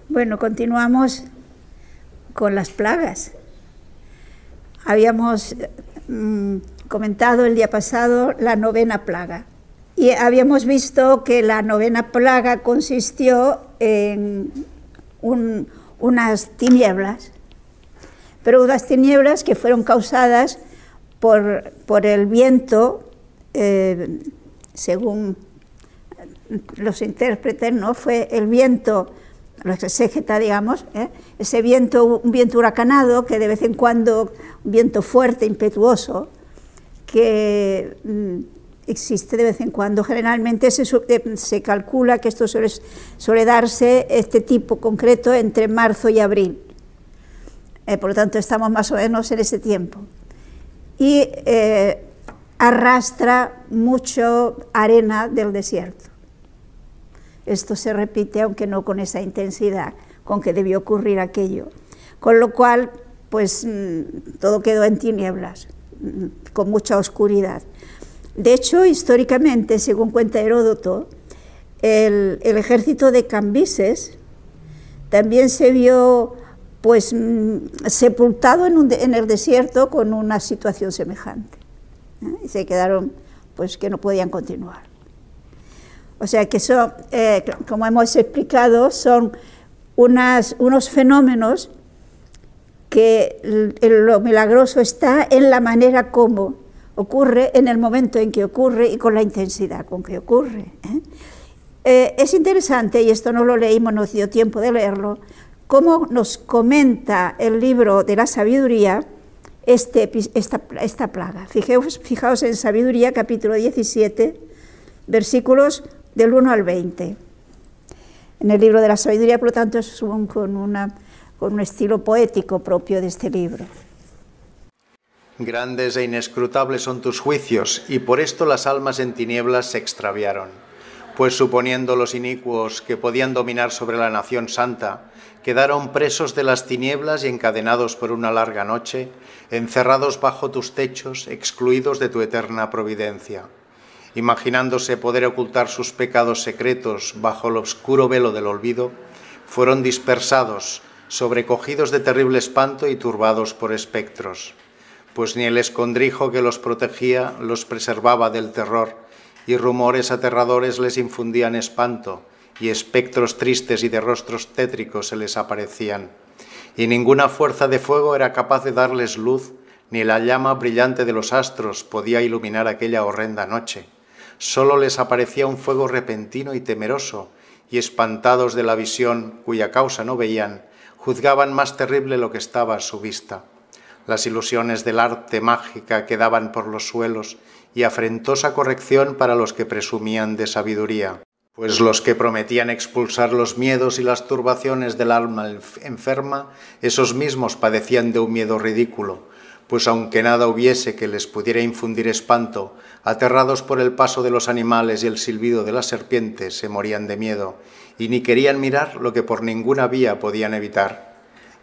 Bueno, continuamos con las plagas. Habíamos comentado el día pasado la novena plaga y habíamos visto que la novena plaga consistió en unas tinieblas, pero unas tinieblas que fueron causadas por el viento, según los intérpretes, ¿no? Fue el viento, los exégetas, digamos, ese viento, un viento huracanado, que de vez en cuando, un viento fuerte, impetuoso, que existe de vez en cuando. Generalmente se calcula que esto suele darse, este tipo concreto, entre marzo y abril. Por lo tanto, estamos más o menos en ese tiempo. Y arrastra mucho arena del desierto. Esto se repite, aunque no con esa intensidad con que debió ocurrir aquello. Con lo cual, pues todo quedó en tinieblas, con mucha oscuridad. De hecho, históricamente, según cuenta Heródoto, el ejército de Cambises también se vio pues sepultado en el desierto con una situación semejante. Y se quedaron, pues que no podían continuar. O sea que son, como hemos explicado, son unos fenómenos que lo milagroso está en la manera como ocurre, en el momento en que ocurre y con la intensidad con que ocurre. Es interesante, y esto no lo leímos, no nos dio tiempo de leerlo, cómo nos comenta el libro de la sabiduría esta plaga. Fijaos en Sabiduría, capítulo 17, versículos del 1 al 20. En el libro de la sabiduría, por lo tanto, es con un estilo poético propio de este libro. Grandes e inescrutables son tus juicios, y por esto las almas en tinieblas se extraviaron. Pues suponiendo los inicuos que podían dominar sobre la nación santa, quedaron presos de las tinieblas y encadenados por una larga noche, encerrados bajo tus techos, excluidos de tu eterna providencia. Imaginándose poder ocultar sus pecados secretos bajo el oscuro velo del olvido, fueron dispersados, sobrecogidos de terrible espanto y turbados por espectros. Pues ni el escondrijo que los protegía los preservaba del terror, y rumores aterradores les infundían espanto, y espectros tristes y de rostros tétricos se les aparecían. Y ninguna fuerza de fuego era capaz de darles luz, ni la llama brillante de los astros podía iluminar aquella horrenda noche. Solo les aparecía un fuego repentino y temeroso, y espantados de la visión, cuya causa no veían, juzgaban más terrible lo que estaba a su vista. Las ilusiones del arte mágica quedaban por los suelos, y afrentosa corrección para los que presumían de sabiduría. Pues los que prometían expulsar los miedos y las turbaciones del alma enferma, esos mismos padecían de un miedo ridículo, pues aunque nada hubiese que les pudiera infundir espanto, aterrados por el paso de los animales y el silbido de las serpientes, se morían de miedo, y ni querían mirar lo que por ninguna vía podían evitar.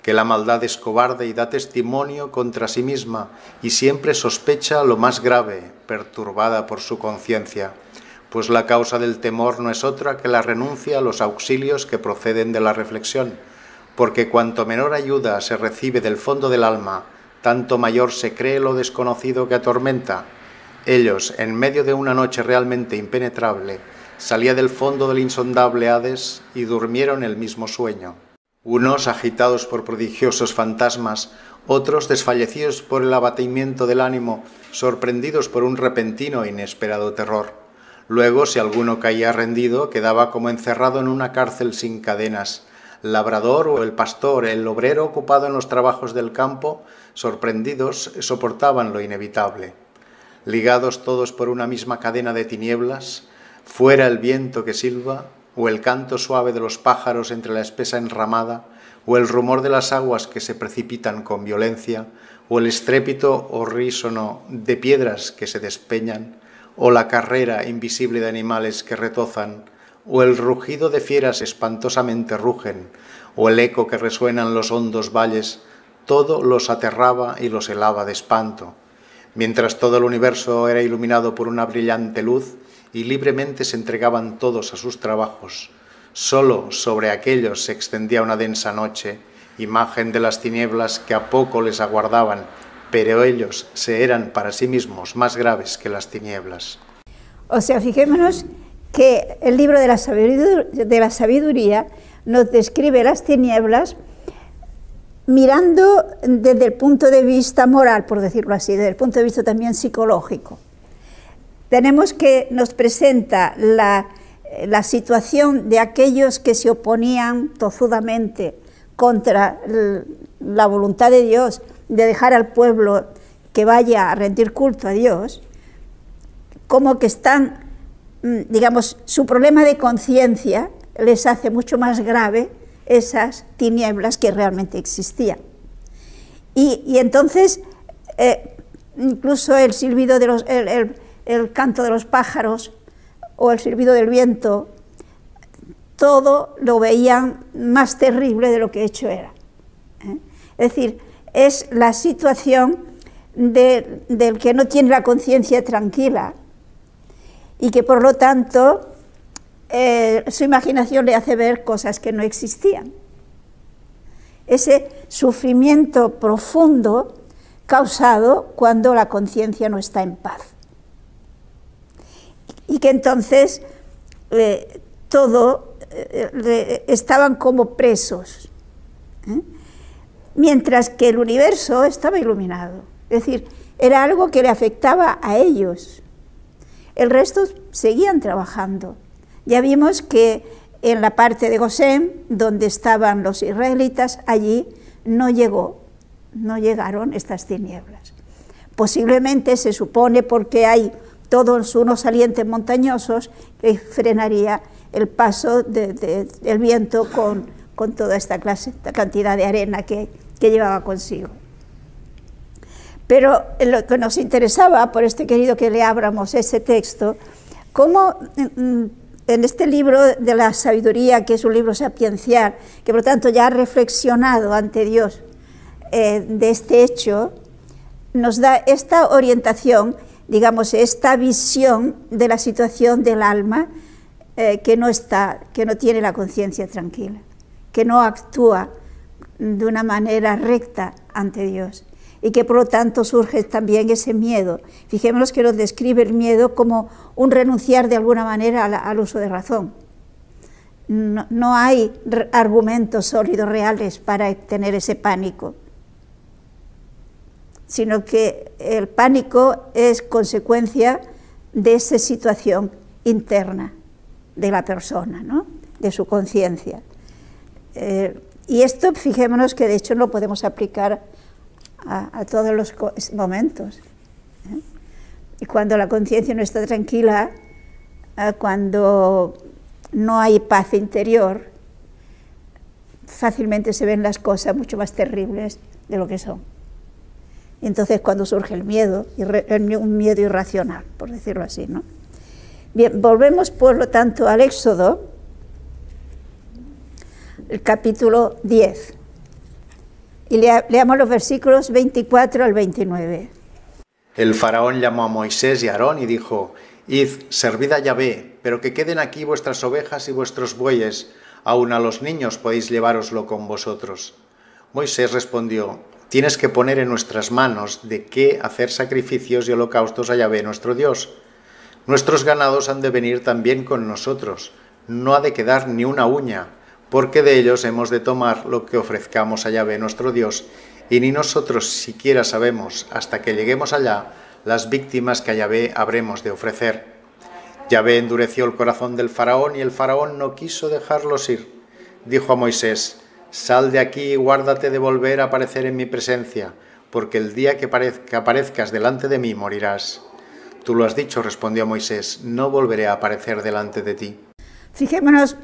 Que la maldad es cobarde y da testimonio contra sí misma, y siempre sospecha lo más grave, perturbada por su conciencia, pues la causa del temor no es otra que la renuncia a los auxilios que proceden de la reflexión, porque cuanto menor ayuda se recibe del fondo del alma, tanto mayor se cree lo desconocido que atormenta. Ellos, en medio de una noche realmente impenetrable, salía del fondo del insondable Hades y durmieron el mismo sueño. Unos agitados por prodigiosos fantasmas, otros desfallecidos por el abatimiento del ánimo, sorprendidos por un repentino e inesperado terror. Luego, si alguno caía rendido, quedaba como encerrado en una cárcel sin cadenas. El labrador o el pastor, el obrero ocupado en los trabajos del campo, sorprendidos, soportaban lo inevitable. Ligados todos por una misma cadena de tinieblas, fuera el viento que silba, o el canto suave de los pájaros entre la espesa enramada, o el rumor de las aguas que se precipitan con violencia, o el estrépito horrísono de piedras que se despeñan, o la carrera invisible de animales que retozan, o el rugido de fieras espantosamente rugen, o el eco que resuena en los hondos valles, todo los aterraba y los helaba de espanto. Mientras todo el universo era iluminado por una brillante luz y libremente se entregaban todos a sus trabajos, solo sobre aquellos se extendía una densa noche, imagen de las tinieblas que a poco les aguardaban, pero ellos se eran para sí mismos más graves que las tinieblas. O sea, fijémonos que el libro de la sabiduría nos describe las tinieblas mirando desde el punto de vista moral, por decirlo así, desde el punto de vista también psicológico. Tenemos que nos presenta la situación de aquellos que se oponían tozudamente contra la voluntad de Dios, de dejar al pueblo que vaya a rendir culto a Dios, como que están, digamos, su problema de conciencia les hace mucho más grave esas tinieblas que realmente existían. Y entonces, incluso el silbido de el canto de los pájaros o el silbido del viento, todo lo veían más terrible de lo que hecho era. Es decir, es la situación del que no tiene la conciencia tranquila y que por lo tanto su imaginación le hace ver cosas que no existían. Ese sufrimiento profundo causado cuando la conciencia no está en paz. Y que entonces estaban como presos, mientras que el universo estaba iluminado. Es decir, era algo que le afectaba a ellos. El resto seguían trabajando. Ya vimos que en la parte de Gosén, donde estaban los israelitas, allí no llegaron estas tinieblas. Posiblemente se supone porque hay todos unos salientes montañosos que frenaría el paso del viento con toda esta cantidad de arena que llevaba consigo. Pero lo que nos interesaba, por este querido que leáramos ese texto, cómo en este libro de la sabiduría, que es un libro sapiencial, que por lo tanto ya ha reflexionado ante Dios de este hecho, nos da esta orientación, digamos, esta visión de la situación del alma que no tiene la conciencia tranquila, que no actúa de una manera recta ante Dios, y que por lo tanto surge también ese miedo. Fijémonos que nos describe el miedo como un renunciar de alguna manera al uso de razón. No hay argumentos sólidos reales para tener ese pánico, sino que el pánico es consecuencia de esa situación interna de la persona, ¿no? De su conciencia. Y esto, fijémonos que de hecho lo podemos aplicar a todos los momentos. Y cuando la conciencia no está tranquila, cuando no hay paz interior, fácilmente se ven las cosas mucho más terribles de lo que son. Y entonces cuando surge el miedo, un miedo irracional, por decirlo así, ¿no? Bien, volvemos por lo tanto al Éxodo, el capítulo 10. Y leamos los versículos 24 al 29. El faraón llamó a Moisés y a Aarón y dijo: Id, servid a Yahvé, pero que queden aquí vuestras ovejas y vuestros bueyes, aun a los niños podéis llevároslo con vosotros. Moisés respondió: Tienes que poner en nuestras manos de qué hacer sacrificios y holocaustos a Yahvé nuestro Dios. Nuestros ganados han de venir también con nosotros, no ha de quedar ni una uña, porque de ellos hemos de tomar lo que ofrezcamos a Yahvé nuestro Dios, y ni nosotros siquiera sabemos, hasta que lleguemos allá, las víctimas que a Yahvé habremos de ofrecer. Yahvé endureció el corazón del faraón, y el faraón no quiso dejarlos ir. Dijo a Moisés: Sal de aquí y guárdate de volver a aparecer en mi presencia, porque el día que aparezcas delante de mí morirás. Tú lo has dicho, respondió Moisés, no volveré a aparecer delante de ti. Fijémonos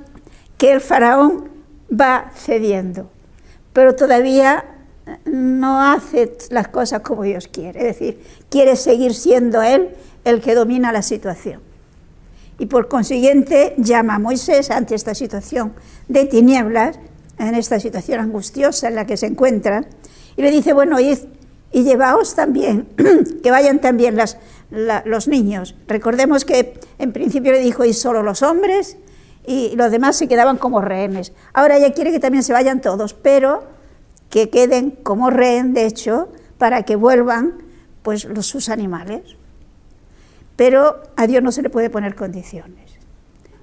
que el faraón va cediendo, pero todavía no hace las cosas como Dios quiere, es decir, quiere seguir siendo él el que domina la situación. Y por consiguiente llama a Moisés ante esta situación de tinieblas, en esta situación angustiosa en la que se encuentra, Y le dice, bueno, id y llevaos también, que vayan también los niños. Recordemos que en principio le dijo, y solo los hombres, y los demás se quedaban como rehenes. Ahora ya quiere que también se vayan todos, pero que queden como rehén, de hecho, para que vuelvan pues sus animales. Pero a Dios no se le puede poner condiciones.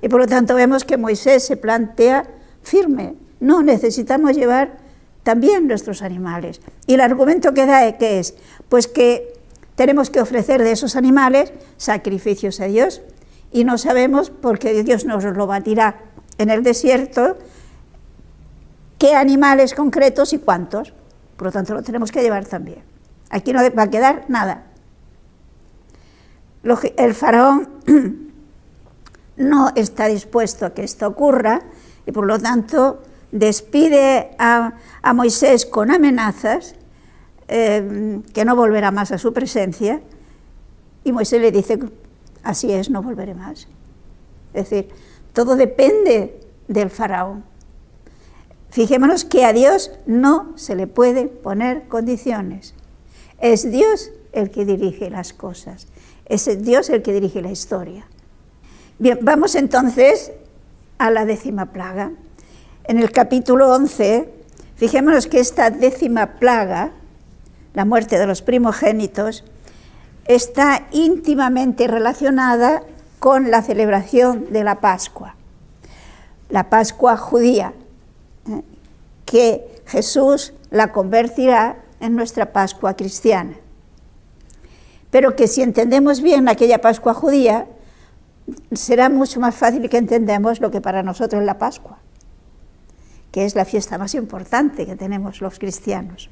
Y por lo tanto vemos que Moisés se plantea firme, no, necesitamos llevar también nuestros animales. Y el argumento que da, ¿qué es? Pues que tenemos que ofrecer de esos animales sacrificios a Dios, y no sabemos, porque Dios nos lo batirá en el desierto, qué animales concretos y cuántos. Por lo tanto, lo tenemos que llevar también. Aquí no va a quedar nada. El faraón no está dispuesto a que esto ocurra, y por lo tanto despide a Moisés con amenazas, que no volverá más a su presencia, y Moisés le dice, así es, no volveré más. Es decir, todo depende del faraón. Fijémonos que a Dios no se le puede poner condiciones. Es Dios el que dirige las cosas, es Dios el que dirige la historia. Bien, vamos entonces a la 10ª plaga. En el capítulo 11, fijémonos que esta 10ª plaga, la muerte de los primogénitos, está íntimamente relacionada con la celebración de la Pascua judía, que Jesús la convertirá en nuestra Pascua cristiana. Pero que si entendemos bien aquella Pascua judía, será mucho más fácil que entendamos lo que para nosotros es la Pascua, que es la fiesta más importante que tenemos los cristianos.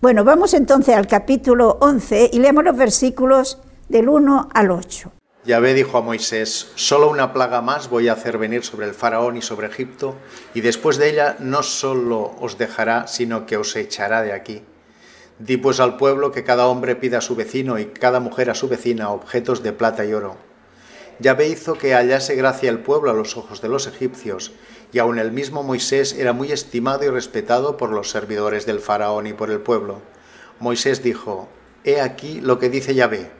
Bueno, vamos entonces al capítulo 11 y leemos los versículos del 1 al 8. Yahvé dijo a Moisés, solo una plaga más voy a hacer venir sobre el faraón y sobre Egipto, y después de ella no solo os dejará, sino que os echará de aquí. Di pues al pueblo que cada hombre pida a su vecino y cada mujer a su vecina objetos de plata y oro. Yahvé hizo que hallase gracia el pueblo a los ojos de los egipcios, y aun el mismo Moisés era muy estimado y respetado por los servidores del faraón y por el pueblo. Moisés dijo, he aquí lo que dice Yahvé,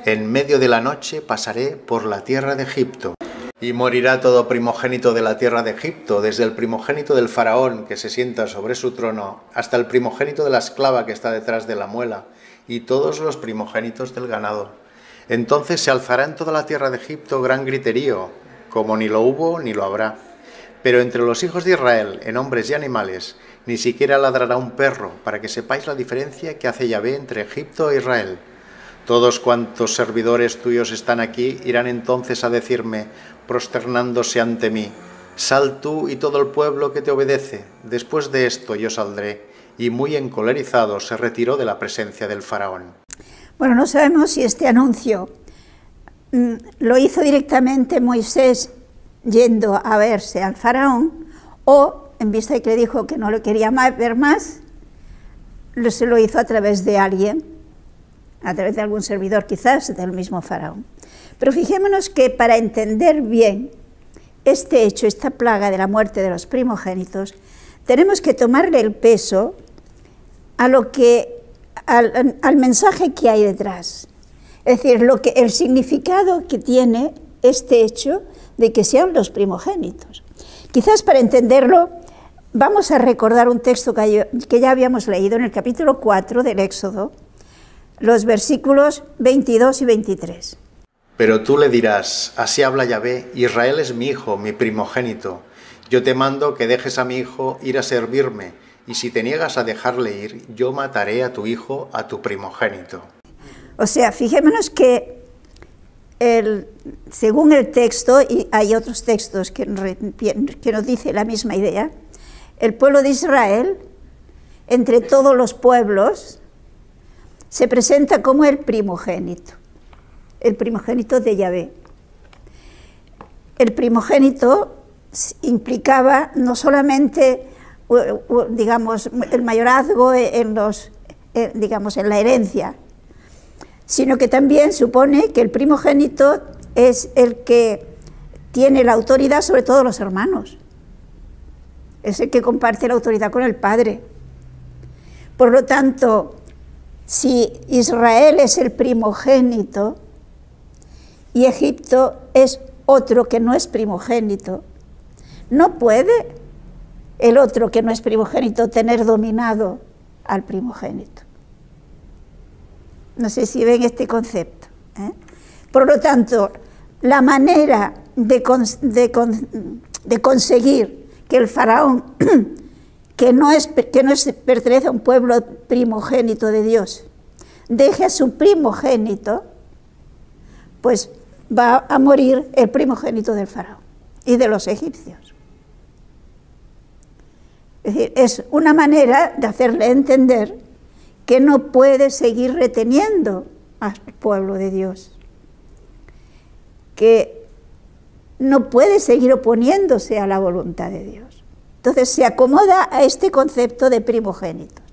en medio de la noche pasaré por la tierra de Egipto, y morirá todo primogénito de la tierra de Egipto, desde el primogénito del faraón que se sienta sobre su trono, hasta el primogénito de la esclava que está detrás de la muela, y todos los primogénitos del ganado. Entonces se alzará en toda la tierra de Egipto gran griterío, como ni lo hubo ni lo habrá. Pero entre los hijos de Israel, en hombres y animales, ni siquiera ladrará un perro, para que sepáis la diferencia que hace Yahvé entre Egipto e Israel. Todos cuantos servidores tuyos están aquí irán entonces a decirme, prosternándose ante mí, sal tú y todo el pueblo que te obedece. Después de esto yo saldré. Y muy encolerizado se retiró de la presencia del faraón. Bueno, no sabemos si este anuncio lo hizo directamente Moisés yendo a verse al faraón, o en vista de que le dijo que no lo quería ver más, se lo hizo a través de alguien, a través de algún servidor quizás del mismo faraón. Pero fijémonos que para entender bien este hecho, esta plaga de la muerte de los primogénitos, tenemos que tomarle el peso a al mensaje que hay detrás. Es decir, el significado que tiene este hecho de que sean los primogénitos. Quizás para entenderlo vamos a recordar un texto que ya habíamos leído en el capítulo 4 del Éxodo, los versículos 22 y 23. Pero tú le dirás, así habla Yahvé, Israel es mi hijo, mi primogénito. Yo te mando que dejes a mi hijo ir a servirme, y si te niegas a dejarle ir, yo mataré a tu hijo, a tu primogénito. O sea, fijémonos que según el texto, y hay otros textos que nos dice la misma idea, el pueblo de Israel, entre todos los pueblos, se presenta como el primogénito de Yahvé. El primogénito implicaba no solamente, digamos, el mayorazgo en la herencia, sino que también supone que el primogénito es el que tiene la autoridad sobre todos los hermanos. Es el que comparte la autoridad con el padre. Por lo tanto, si Israel es el primogénito y Egipto es otro que no es primogénito, no puede el otro que no es primogénito tener dominado al primogénito. No sé si ven este concepto, ¿eh? Por lo tanto, la manera de conseguir que el faraón, que no pertenece a un pueblo primogénito de Dios, deje a su primogénito, pues va a morir el primogénito del faraón y de los egipcios. Es decir, es una manera de hacerle entender que no puede seguir reteniendo al pueblo de Dios, que no puede seguir oponiéndose a la voluntad de Dios. Entonces se acomoda a este concepto de primogénitos.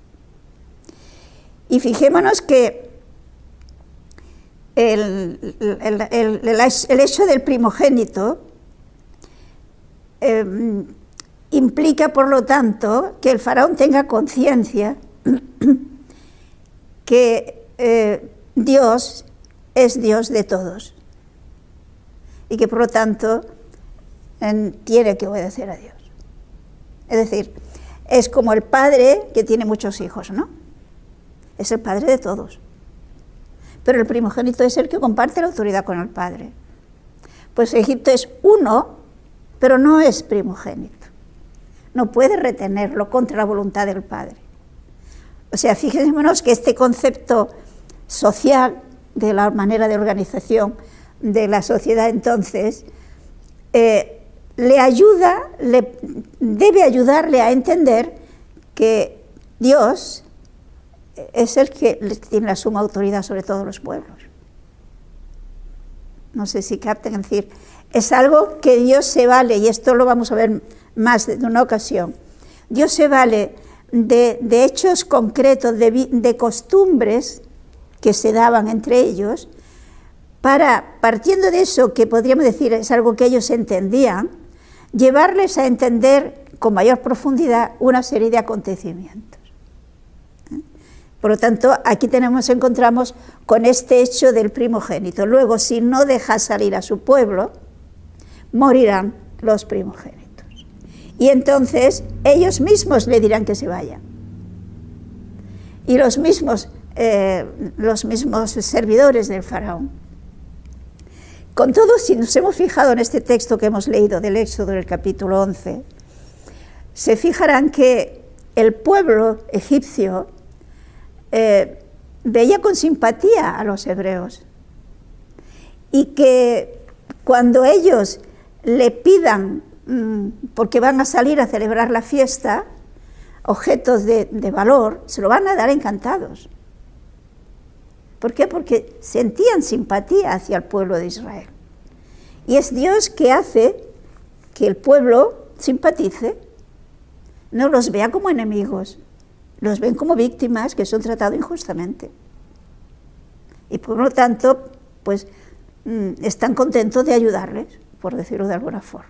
Y fijémonos que el hecho del primogénito implica, por lo tanto, que el faraón tenga conciencia que Dios es Dios de todos y que, por lo tanto, tiene que obedecer a Dios. Es decir, es como el padre que tiene muchos hijos, ¿no? Es el padre de todos. Pero el primogénito es el que comparte la autoridad con el padre. Pues Egipto es uno, pero no es primogénito. No puede retenerlo contra la voluntad del padre. O sea, fijémonos que este concepto social de la manera de organización de la sociedad entonces debe ayudarle a entender que Dios es el que tiene la suma autoridad sobre todos los pueblos. No sé si captan, es decir, es algo que Dios se vale, y esto lo vamos a ver más de una ocasión. Dios se vale de hechos concretos, de costumbres que se daban entre ellos, para, partiendo de eso, que podríamos decir es algo que ellos entendían, llevarles a entender con mayor profundidad una serie de acontecimientos. Por lo tanto, aquí encontramos con este hecho del primogénito. Luego, si no deja salir a su pueblo, morirán los primogénitos. Y entonces ellos mismos le dirán que se vaya. Y los mismos servidores del faraón. Con todo, si nos hemos fijado en este texto que hemos leído del Éxodo del capítulo 11, se fijarán que el pueblo egipcio veía con simpatía a los hebreos y que cuando ellos le pidan, porque van a salir a celebrar la fiesta, objetos de valor, se lo van a dar encantados. ¿Por qué? Porque sentían simpatía hacia el pueblo de Israel. Y es Dios que hace que el pueblo simpatice, no los vea como enemigos, los ven como víctimas que son tratados injustamente. Y por lo tanto, pues están contentos de ayudarles, por decirlo de alguna forma.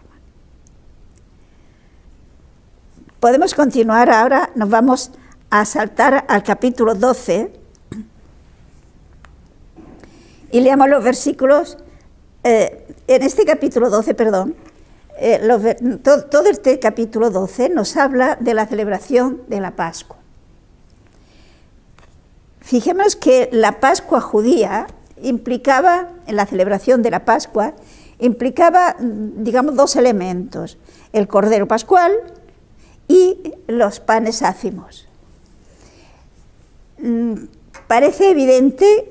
Podemos continuar ahora, nos vamos a saltar al capítulo 12 y leamos los versículos, en este capítulo 12, perdón, todo este capítulo 12 nos habla de la celebración de la Pascua. Fijémonos que la Pascua judía implicaba, en la celebración de la Pascua, implicaba, digamos, dos elementos: el cordero pascual y los panes ácimos. Parece evidente,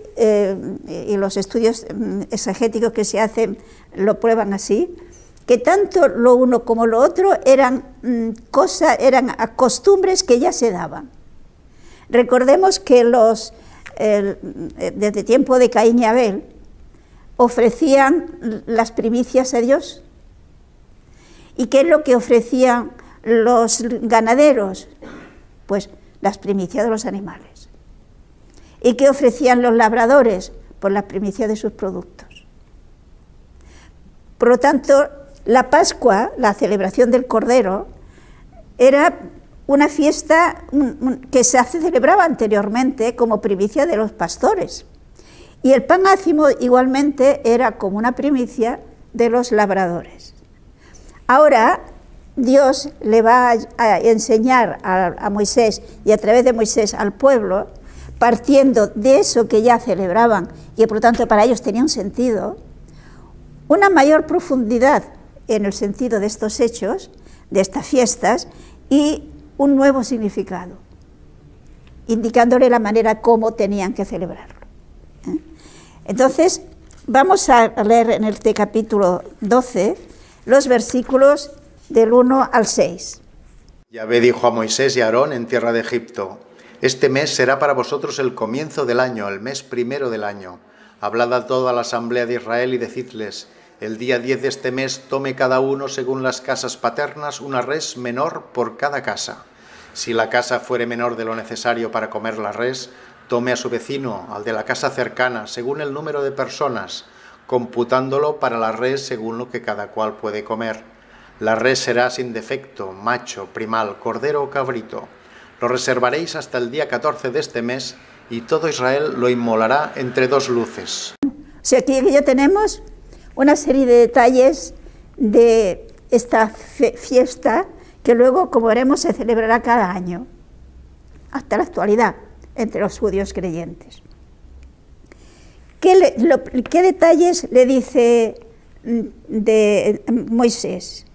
y los estudios exegéticos que se hacen lo prueban así, que tanto lo uno como lo otro eran costumbres que ya se daban. Recordemos que desde tiempo de Caín y Abel ofrecían las primicias a Dios. ¿Y qué es lo que ofrecían los ganaderos? Pues las primicias de los animales. ¿Y qué ofrecían los labradores? Pues las primicias de sus productos. Por lo tanto, la Pascua, la celebración del Cordero, era una fiesta que se celebraba anteriormente como primicia de los pastores. Y el pan ácimo igualmente era como una primicia de los labradores. Ahora Dios le va a enseñar a Moisés y a través de Moisés al pueblo, partiendo de eso que ya celebraban y por lo tanto para ellos tenía un sentido, una mayor profundidad en el sentido de estos hechos, de estas fiestas, y un nuevo significado, indicándole la manera como tenían que celebrarlo. Entonces, vamos a leer en este capítulo 12 los versículos del 1 al 6. Yahvé dijo a Moisés y a Aarón en tierra de Egipto: Este mes será para vosotros el comienzo del año, el mes primero del año. Hablad a toda la asamblea de Israel y decidles: el día 10 de este mes tome cada uno, según las casas paternas, una res menor por cada casa. Si la casa fuere menor de lo necesario para comer la res, tome a su vecino, al de la casa cercana, según el número de personas, computándolo para la res según lo que cada cual puede comer. La res será sin defecto, macho, primal, cordero o cabrito. Lo reservaréis hasta el día 14 de este mes y todo Israel lo inmolará entre dos luces. O sea, aquí ya tenemos una serie de detalles de esta fiesta que luego, como veremos, se celebrará cada año, hasta la actualidad, entre los judíos creyentes. ¿Qué detalles le dice de Moisés?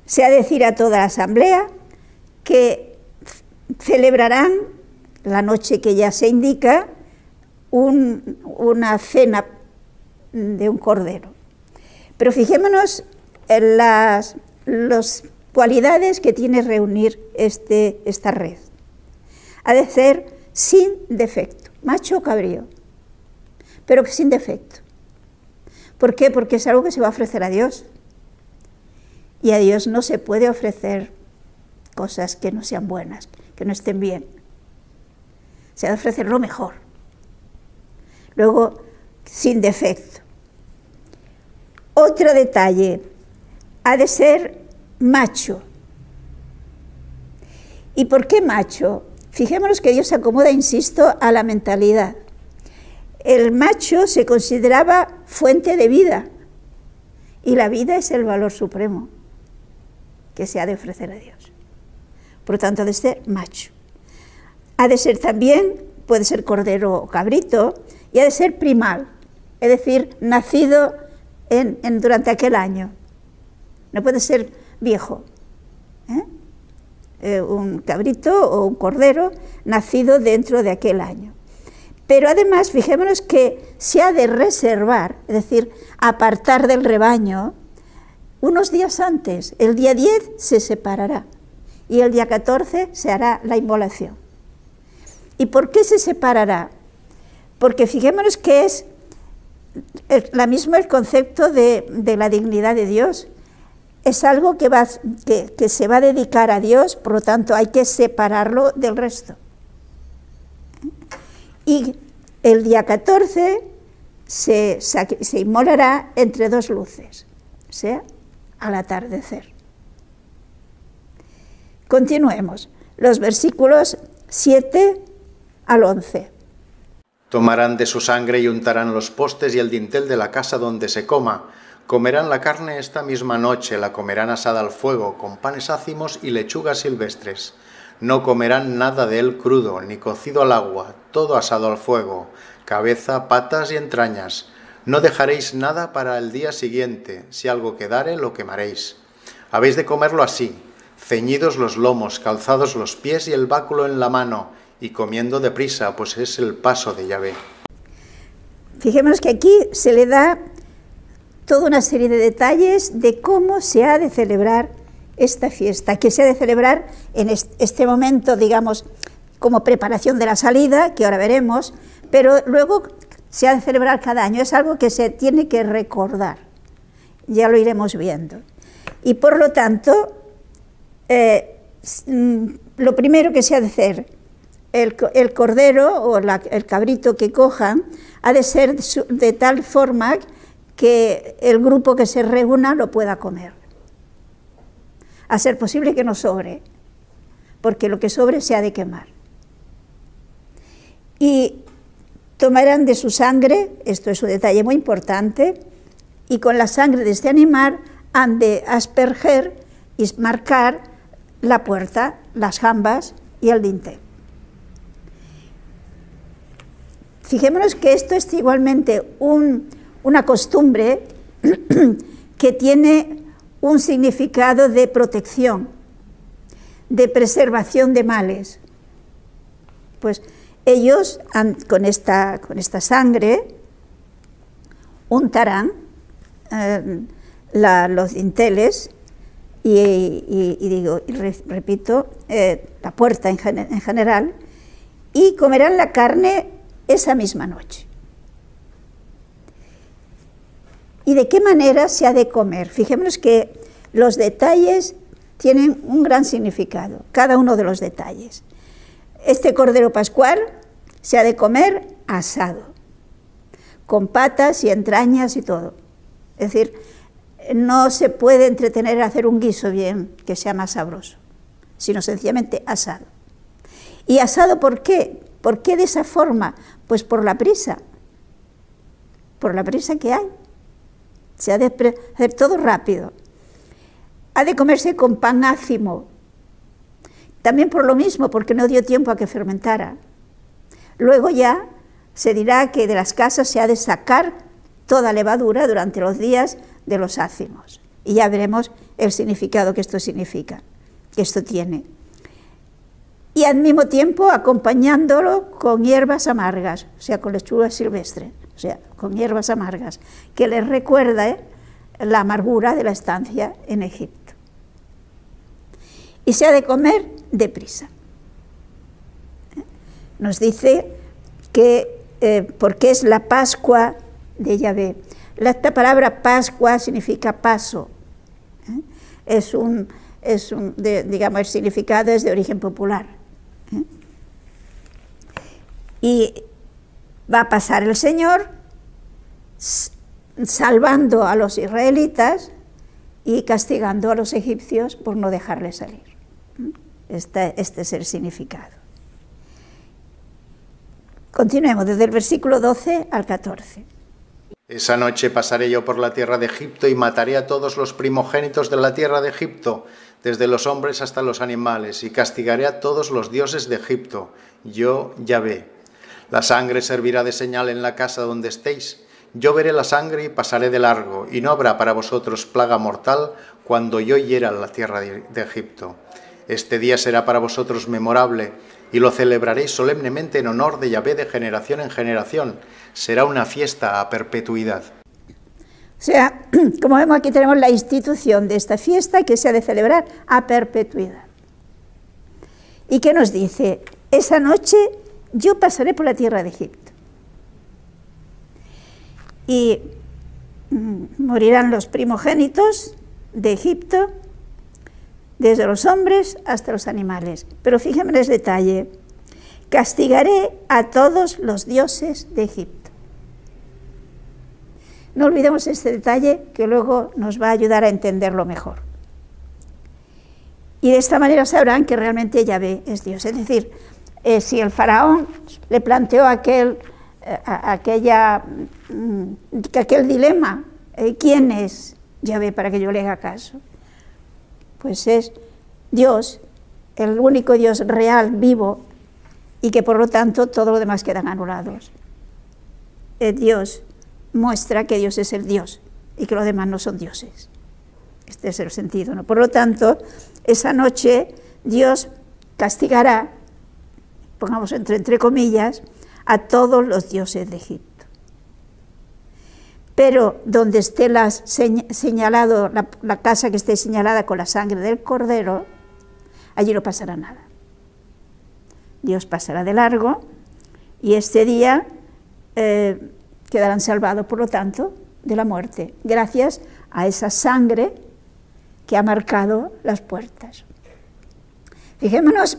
Se ha de decir a toda la asamblea que celebrarán la noche que ya se indica una cena de un cordero. Pero fijémonos en las cualidades que tiene reunir esta red. Ha de ser sin defecto, macho o cabrío, pero que sin defecto. ¿Por qué? Porque es algo que se va a ofrecer a Dios. Y a Dios no se puede ofrecer cosas que no sean buenas, que no estén bien. Se ha de ofrecer lo mejor. Luego, sin defecto. Otro detalle, ha de ser macho. ¿Y por qué macho? Fijémonos que Dios se acomoda, insisto, a la mentalidad. El macho se consideraba fuente de vida, y la vida es el valor supremo que se ha de ofrecer a Dios. Por lo tanto, ha de ser macho. Ha de ser también, puede ser cordero o cabrito, y ha de ser primal, es decir, nacido durante aquel año. No puede ser viejo. Un cabrito o un cordero nacido dentro de aquel año. Pero además, fijémonos que se ha de reservar, es decir, apartar del rebaño, unos días antes. El día 10 se separará y el día 14 se hará la inmolación. ¿Y por qué se separará? Porque fijémonos que es mismo el concepto de la dignidad de Dios. Es algo que se va a dedicar a Dios, por lo tanto hay que separarlo del resto. Y el día 14 se inmolará entre dos luces, o sea, al atardecer. Continuemos, los versículos 7 al 11. Tomarán de su sangre y untarán los postes y el dintel de la casa donde se coma. Comerán la carne esta misma noche, la comerán asada al fuego, con panes ácimos y lechugas silvestres. No comerán nada de él crudo, ni cocido al agua, todo asado al fuego, cabeza, patas y entrañas. No dejaréis nada para el día siguiente, si algo quedare, lo quemaréis. Habéis de comerlo así, ceñidos los lomos, calzados los pies y el báculo en la mano, y comiendo deprisa, pues es el paso de Yahvé. Fijémonos que aquí se le da toda una serie de detalles de cómo se ha de celebrar esta fiesta, que se ha de celebrar en este momento, digamos, como preparación de la salida, que ahora veremos, pero luego se ha de celebrar cada año. Es algo que se tiene que recordar, ya lo iremos viendo. Y por lo tanto, lo primero que se ha de hacer, el cordero o el cabrito que cojan, ha de ser de tal forma que el grupo que se reúna lo pueda comer. A ser posible que no sobre, porque lo que sobre se ha de quemar. Y tomarán de su sangre, esto es un detalle muy importante, y con la sangre de este animal han de asperger y marcar la puerta, las jambas y el dintel. Fijémonos que esto es igualmente una costumbre que tiene un significado de protección, de preservación de males. Pues ellos con esta sangre untarán los dinteles y repito, la puerta en general, y comerán la carne esa misma noche. ¿Y de qué manera se ha de comer? Fijémonos que los detalles tienen un gran significado, cada uno de los detalles. Este cordero pascual se ha de comer asado, con patas y entrañas y todo. Es decir, no se puede entretener a hacer un guiso bien, que sea más sabroso, sino sencillamente asado. ¿Y asado por qué? ¿Por qué de esa forma? Pues por la prisa que hay. Se ha de hacer todo rápido. Ha de comerse con pan ácimo, también por lo mismo, porque no dio tiempo a que fermentara. Luego ya se dirá que de las casas se ha de sacar toda levadura durante los días de los ácimos. Y ya veremos el significado que esto significa, que esto tiene. Y al mismo tiempo acompañándolo con hierbas amargas, o sea, con lechuga silvestre, o sea, con hierbas amargas, que les recuerda la amargura de la estancia en Egipto. Y se ha de comer deprisa. Nos dice que porque es la Pascua de Yahvé. Esta palabra Pascua significa paso. Digamos, el significado es de origen popular. Y va a pasar el Señor salvando a los israelitas y castigando a los egipcios por no dejarles salir. Este es el significado. Continuemos desde el versículo 12 al 14. Esa noche pasaré yo por la tierra de Egipto y mataré a todos los primogénitos de la tierra de Egipto, desde los hombres hasta los animales, y castigaré a todos los dioses de Egipto. Yo, Yahvé. La sangre servirá de señal en la casa donde estéis. Yo veré la sangre y pasaré de largo, y no habrá para vosotros plaga mortal cuando yo hiera la tierra de Egipto. Este día será para vosotros memorable, y lo celebraréis solemnemente en honor de Yahvé de generación en generación. Será una fiesta a perpetuidad. O sea, como vemos aquí tenemos la institución de esta fiesta que se ha de celebrar a perpetuidad. ¿Y qué nos dice? Esa noche yo pasaré por la tierra de Egipto. Y morirán los primogénitos de Egipto, desde los hombres hasta los animales. Pero fíjense en el detalle. Castigaré a todos los dioses de Egipto. No olvidemos este detalle que luego nos va a ayudar a entenderlo mejor. Y de esta manera sabrán que realmente Yahvé es Dios. Es decir, si el faraón le planteó aquel dilema, ¿quién es Yahvé para que yo le haga caso? Pues es Dios, el único Dios real, vivo, y que por lo tanto todo lo demás quedan anulados. Dios muestra que Dios es el Dios y que los demás no son dioses. Este es el sentido, ¿no? Por lo tanto, esa noche Dios castigará, pongamos entre comillas, a todos los dioses de Egipto. Pero donde esté señalado la casa que esté señalada con la sangre del cordero, allí no pasará nada. Dios pasará de largo y este día quedarán salvados, por lo tanto, de la muerte, gracias a esa sangre que ha marcado las puertas. Fijémonos,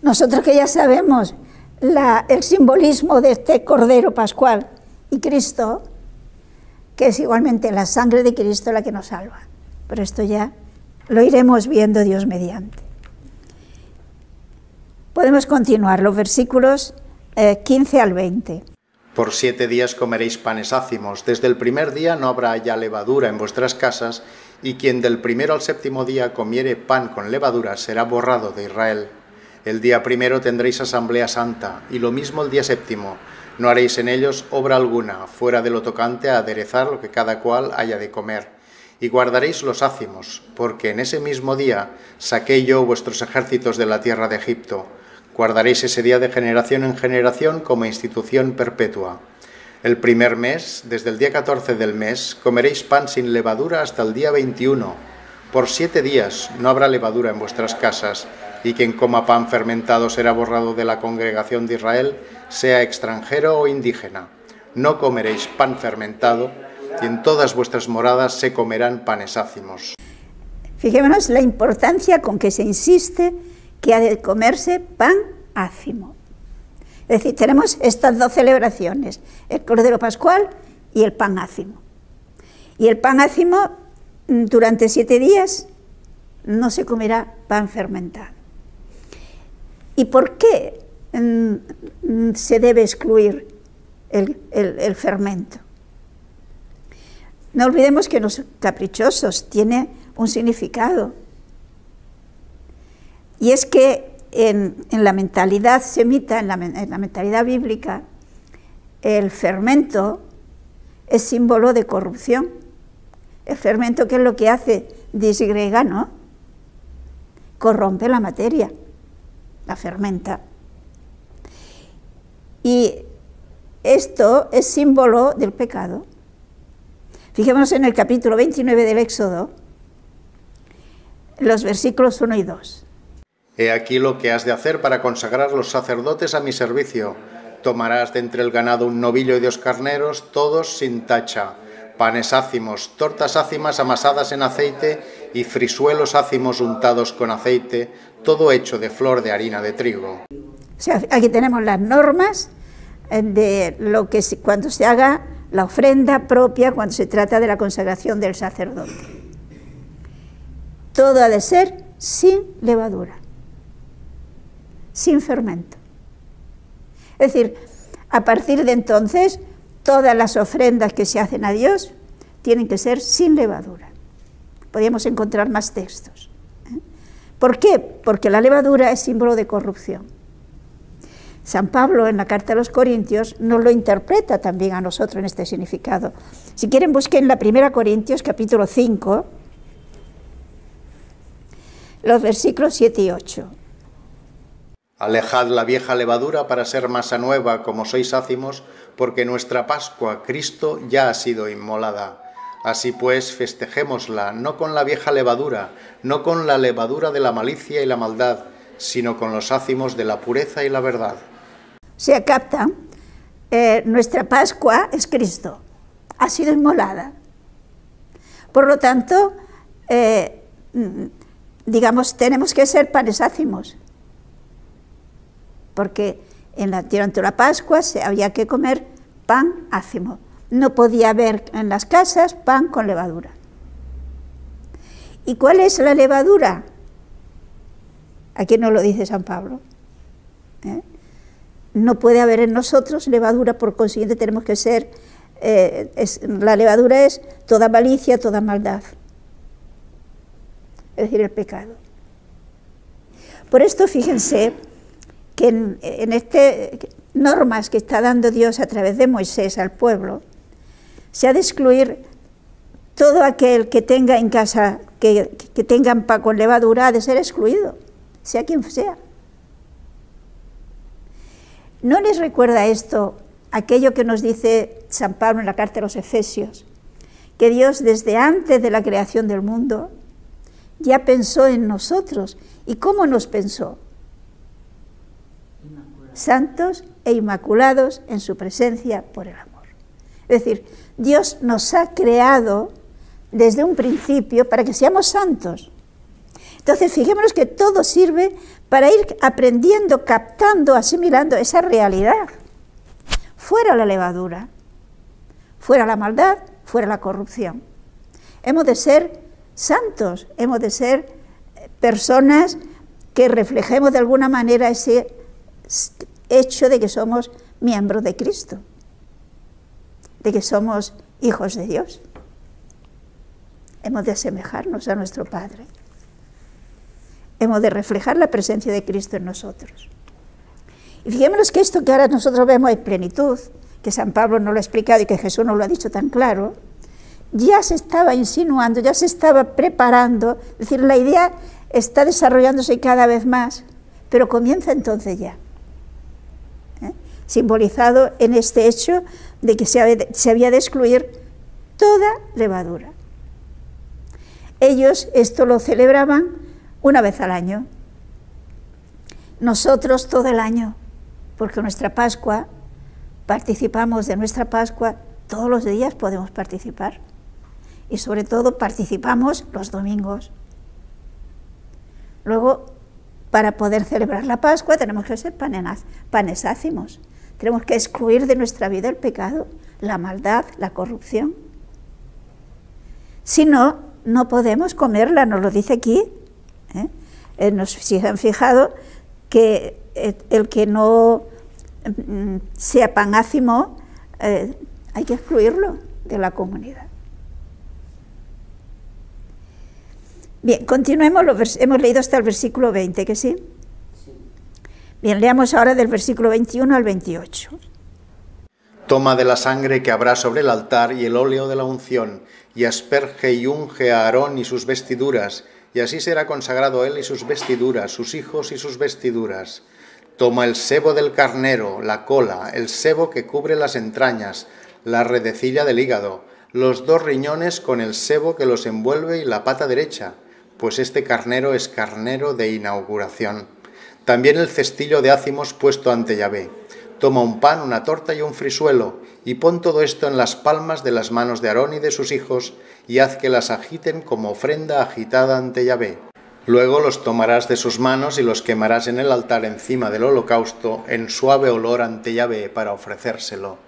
nosotros que ya sabemos el simbolismo de este Cordero Pascual y Cristo, que es igualmente la sangre de Cristo la que nos salva. Pero esto ya Lo iremos viendo Dios mediante. Podemos continuar los versículos 15 al 20. Por 7 días comeréis panes ácimos. Desde el primer día no habrá ya levadura en vuestras casas, y quien del primero al 7º día comiere pan con levadura será borrado de Israel. El día primero tendréis asamblea santa, y lo mismo el día 7º. No haréis en ellos obra alguna, fuera de lo tocante a aderezar lo que cada cual haya de comer. Y guardaréis los ácimos, porque en ese mismo día saqué yo vuestros ejércitos de la tierra de Egipto. Guardaréis ese día de generación en generación como institución perpetua. El primer mes, desde el día 14 del mes, comeréis pan sin levadura hasta el día 21. Por 7 días no habrá levadura en vuestras casas, y quien coma pan fermentado será borrado de la congregación de Israel, sea extranjero o indígena. No comeréis pan fermentado, y en todas vuestras moradas se comerán panes ácimos. Fijémonos la importancia con que se insiste que ha de comerse pan ácimo. Es decir, tenemos estas 2 celebraciones, el Cordero Pascual y el pan ácimo. Y el pan ácimo, durante 7 días, no se comerá pan fermentado. ¿Y por qué se debe excluir el fermento? No olvidemos que los caprichosos tiene un significado. Y es que en la mentalidad semita, en la mentalidad bíblica, el fermento es símbolo de corrupción. El fermento, ¿qué es lo que hace? Disgrega, ¿no? Corrompe la materia, la fermenta. Y esto es símbolo del pecado. Fijémonos en el capítulo 29 del Éxodo, los versículos 1 y 2. He aquí lo que has de hacer para consagrar los sacerdotes a mi servicio. Tomarás de entre el ganado un novillo y 2 carneros, todos sin tacha, panes ácimos, tortas ácimas amasadas en aceite y frisuelos ácimos untados con aceite, todo hecho de flor de harina de trigo. O sea, aquí tenemos las normas de lo que cuando se haga la ofrenda propia, cuando se trata de la consagración del sacerdote. Todo ha de ser sin levadura, sin fermento. Es decir, a partir de entonces, todas las ofrendas que se hacen a Dios tienen que ser sin levadura. Podríamos encontrar más textos. ¿Por qué? Porque la levadura es símbolo de corrupción. San Pablo, en la carta a los Corintios, nos lo interpreta también a nosotros en este significado. Si quieren, busquen la 1 Corintios, capítulo 5, los versículos 7 y 8. Alejad la vieja levadura para ser masa nueva, como sois ácimos, porque nuestra Pascua, Cristo, ya ha sido inmolada. Así pues, festejémosla, no con la vieja levadura, no con la levadura de la malicia y la maldad, sino con los ácimos de la pureza y la verdad. Se capta, nuestra Pascua es Cristo, ha sido inmolada. Por lo tanto, digamos, tenemos que ser panes ácimos, porque durante la Pascua había que comer pan ácimo. No podía haber en las casas pan con levadura. ¿Y cuál es la levadura? Aquí nos lo dice San Pablo. No puede haber en nosotros levadura, por consiguiente tenemos que ser, la levadura es toda malicia, toda maldad, es decir, el pecado. Por esto, fíjense que en estas normas que está dando Dios a través de Moisés al pueblo, se ha de excluir todo aquel que tenga en casa, que tengan pan con levadura, ha de ser excluido, sea quien sea. ¿No les recuerda esto aquello que nos dice San Pablo en la carta a los Efesios? Que Dios desde antes de la creación del mundo ya pensó en nosotros. ¿Y cómo nos pensó? Santos e inmaculados en su presencia por el amor. Es decir, Dios nos ha creado desde un principio para que seamos santos. Entonces, fijémonos que todo sirve para ir aprendiendo, captando, asimilando esa realidad. Fuera la levadura, fuera la maldad, fuera la corrupción. Hemos de ser santos, hemos de ser personas que reflejemos de alguna manera ese hecho de que somos miembros de Cristo, de que somos hijos de Dios. Hemos de asemejarnos a nuestro Padre. Hemos de reflejar la presencia de Cristo en nosotros. Y fijémonos que esto que ahora nosotros vemos en plenitud, que San Pablo nos lo ha explicado y que Jesús nos lo ha dicho tan claro, ya se estaba insinuando, ya se estaba preparando, es decir, la idea está desarrollándose cada vez más, pero comienza entonces ya, simbolizado en este hecho de que se había de excluir toda levadura. Ellos esto lo celebraban una vez al año, nosotros todo el año, porque nuestra Pascua, participamos de nuestra Pascua, todos los días podemos participar, y sobre todo participamos los domingos. Luego, para poder celebrar la Pascua tenemos que ser panes ácimos, tenemos que excluir de nuestra vida el pecado, la maldad, la corrupción. Si no, no podemos comerla, nos lo dice aquí. Si se han fijado que el que no sea pan ácimo, hay que excluirlo de la comunidad. Bien, continuemos, hemos leído hasta el versículo 20, ¿que sí? Sí. Bien, leamos ahora del versículo 21 al 28. Toma de la sangre que habrá sobre el altar y el óleo de la unción, y asperge y unge a Aarón y sus vestiduras, y así será consagrado él y sus vestiduras, sus hijos y sus vestiduras. Toma el sebo del carnero, la cola, el sebo que cubre las entrañas, la redecilla del hígado, los 2 riñones con el sebo que los envuelve y la pata derecha, pues este carnero es carnero de inauguración. También el cestillo de ácimos puesto ante Yahvé. Toma un pan, una torta y un frisuelo, y pon todo esto en las palmas de las manos de Aarón y de sus hijos, y haz que las agiten como ofrenda agitada ante Yahvé. Luego los tomarás de sus manos y los quemarás en el altar encima del holocausto, en suave olor ante Yahvé para ofrecérselo.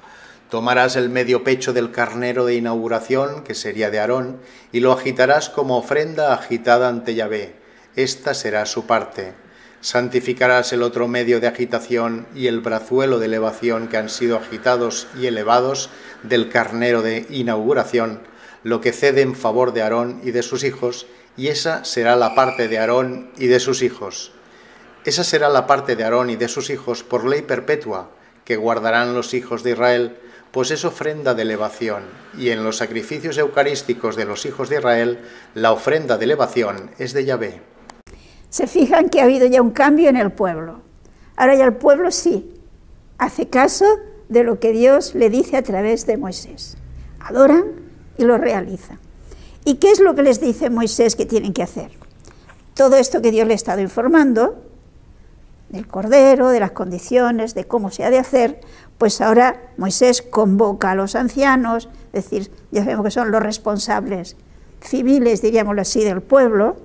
Tomarás el medio pecho del carnero de inauguración, que sería de Aarón, y lo agitarás como ofrenda agitada ante Yahvé. Esta será su parte. Santificarás el otro medio de agitación y el brazuelo de elevación que han sido agitados y elevados del carnero de inauguración, lo que cede en favor de Aarón y de sus hijos, y esa será la parte de Aarón y de sus hijos. Esa será la parte de Aarón y de sus hijos por ley perpetua, que guardarán los hijos de Israel, pues es ofrenda de elevación, y en los sacrificios eucarísticos de los hijos de Israel, la ofrenda de elevación es de Yahvé. Se fijan que ha habido ya un cambio en el pueblo. Ahora ya el pueblo sí hace caso de lo que Dios le dice a través de Moisés. Adoran y lo realizan. ¿Y qué es lo que les dice Moisés que tienen que hacer? Todo esto que Dios le ha estado informando, del cordero, de las condiciones, de cómo se ha de hacer, pues ahora Moisés convoca a los ancianos, es decir, ya sabemos que son los responsables civiles, diríamoslo así, del pueblo,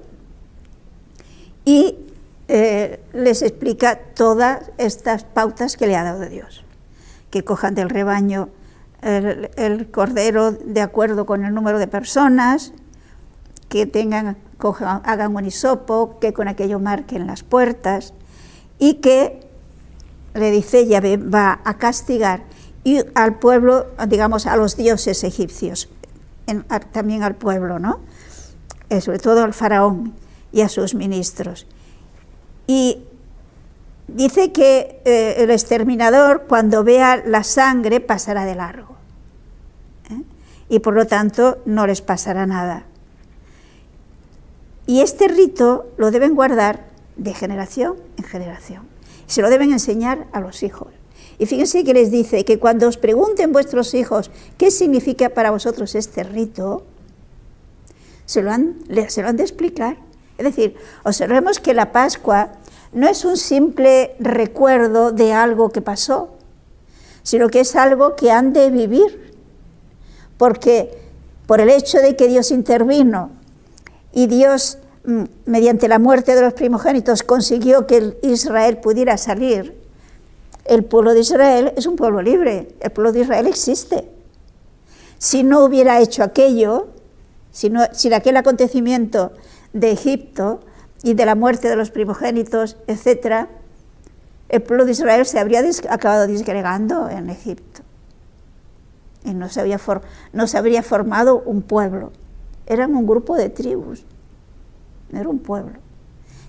y les explica todas estas pautas que le ha dado Dios. Que cojan del rebaño el cordero de acuerdo con el número de personas, que hagan un hisopo, que con aquello marquen las puertas, y que, le dice, Yahvé va a castigar y al pueblo, digamos, a los dioses egipcios, también al pueblo, ¿no? Sobre todo al faraón y a sus ministros. Y dice que el exterminador, cuando vea la sangre, pasará de largo, y por lo tanto no les pasará nada. Y este rito lo deben guardar de generación en generación. Se lo deben enseñar a los hijos. Y fíjense que les dice que cuando os pregunten vuestros hijos qué significa para vosotros este rito, se lo han de explicar. Es decir, observemos que la Pascua no es un simple recuerdo de algo que pasó, sino que es algo que han de vivir, porque por el hecho de que Dios intervino y Dios, mediante la muerte de los primogénitos, consiguió que Israel pudiera salir. El pueblo de Israel es un pueblo libre, el pueblo de Israel existe. Si no hubiera hecho aquello, sin aquel acontecimiento de Egipto y de la muerte de los primogénitos, etc., el pueblo de Israel se habría acabado disgregando en Egipto. Y no se habría formado un pueblo. Eran un grupo de tribus. No era un pueblo.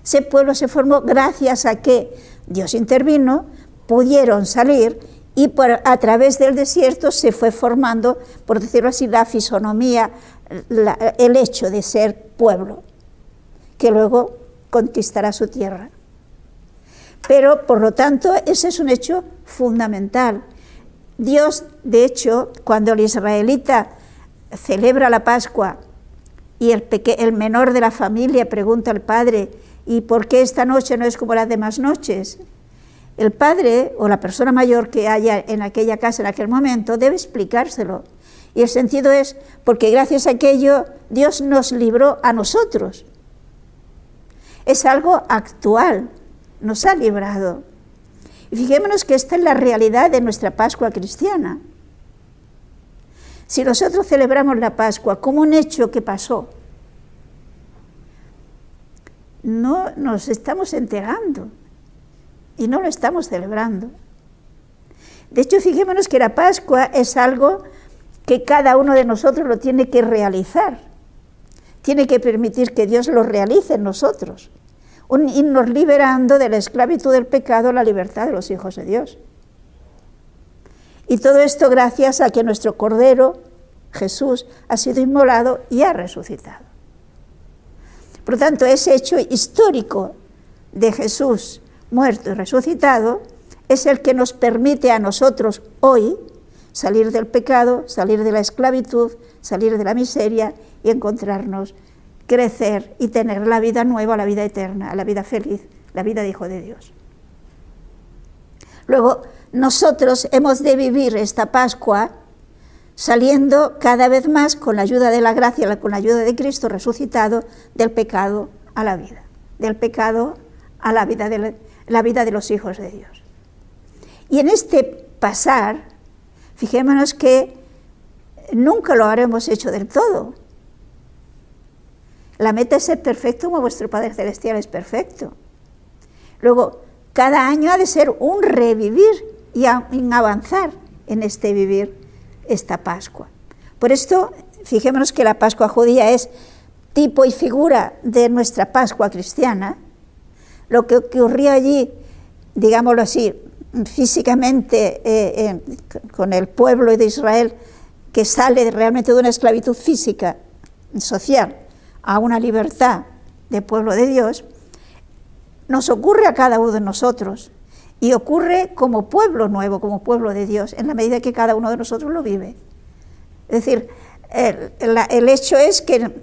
Ese pueblo se formó gracias a que Dios intervino, pudieron salir y a través del desierto se fue formando, por decirlo así, la fisonomía, el hecho de ser pueblo, que luego conquistará su tierra. Pero, por lo tanto, ese es un hecho fundamental. Dios, de hecho, cuando el israelita celebra la Pascua y el menor de la familia pregunta al padre, ¿y por qué esta noche no es como las demás noches? El padre o la persona mayor que haya en aquella casa en aquel momento debe explicárselo. Y el sentido es, porque gracias a aquello Dios nos libró a nosotros. Es algo actual, nos ha librado. Y fijémonos que esta es la realidad de nuestra Pascua cristiana. Si nosotros celebramos la Pascua como un hecho que pasó, no nos estamos enterando y no lo estamos celebrando. De hecho, fijémonos que la Pascua es algo que cada uno de nosotros lo tiene que realizar. Tiene que permitir que Dios lo realice en nosotros, irnos liberando de la esclavitud del pecado a la libertad de los hijos de Dios. Y todo esto gracias a que nuestro Cordero, Jesús, ha sido inmolado y ha resucitado. Por lo tanto, ese hecho histórico de Jesús muerto y resucitado es el que nos permite a nosotros hoy salir del pecado, salir de la esclavitud, salir de la miseria y encontrarnos, crecer y tener la vida nueva, la vida eterna, la vida feliz, la vida de hijo de Dios. Luego, nosotros hemos de vivir esta Pascua saliendo cada vez más con la ayuda de la gracia, con la ayuda de Cristo resucitado, del pecado a la vida, del pecado a la vida de los hijos de Dios. Y en este pasar, fijémonos que nunca lo habremos hecho del todo. La meta es ser perfecto como vuestro Padre Celestial es perfecto. Luego, cada año ha de ser un revivir y un avanzar en este vivir esta Pascua. Por esto, fijémonos que la Pascua judía es tipo y figura de nuestra Pascua cristiana. Lo que ocurrió allí, digámoslo así, físicamente con el pueblo de Israel, que sale realmente de una esclavitud física, social, a una libertad de pueblo de Dios, nos ocurre a cada uno de nosotros y ocurre como pueblo nuevo, como pueblo de Dios, en la medida que cada uno de nosotros lo vive. Es decir, el hecho es que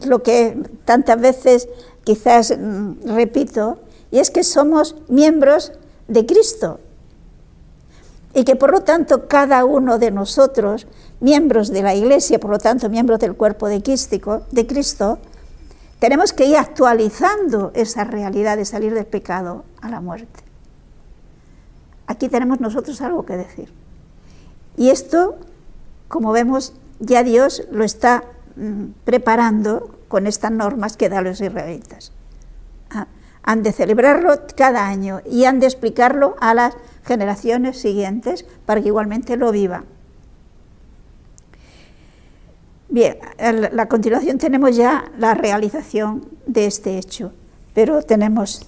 lo que tantas veces quizás repito, y es que somos miembros de Cristo y que por lo tanto cada uno de nosotros, miembros de la Iglesia, por lo tanto miembros del cuerpo de Cristo, tenemos que ir actualizando esa realidad de salir del pecado a la muerte. Aquí tenemos nosotros algo que decir. Y esto, como vemos, ya Dios lo está preparando con estas normas que da a los israelitas. Han de celebrarlo cada año y han de explicarlo a las generaciones siguientes para que igualmente lo vivan. Bien, a continuación tenemos ya la realización de este hecho, pero tenemos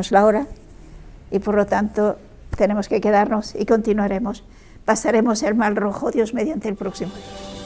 la hora y por lo tanto tenemos que quedarnos y continuaremos. Pasaremos el Mar Rojo, Dios mediante, el próximo día.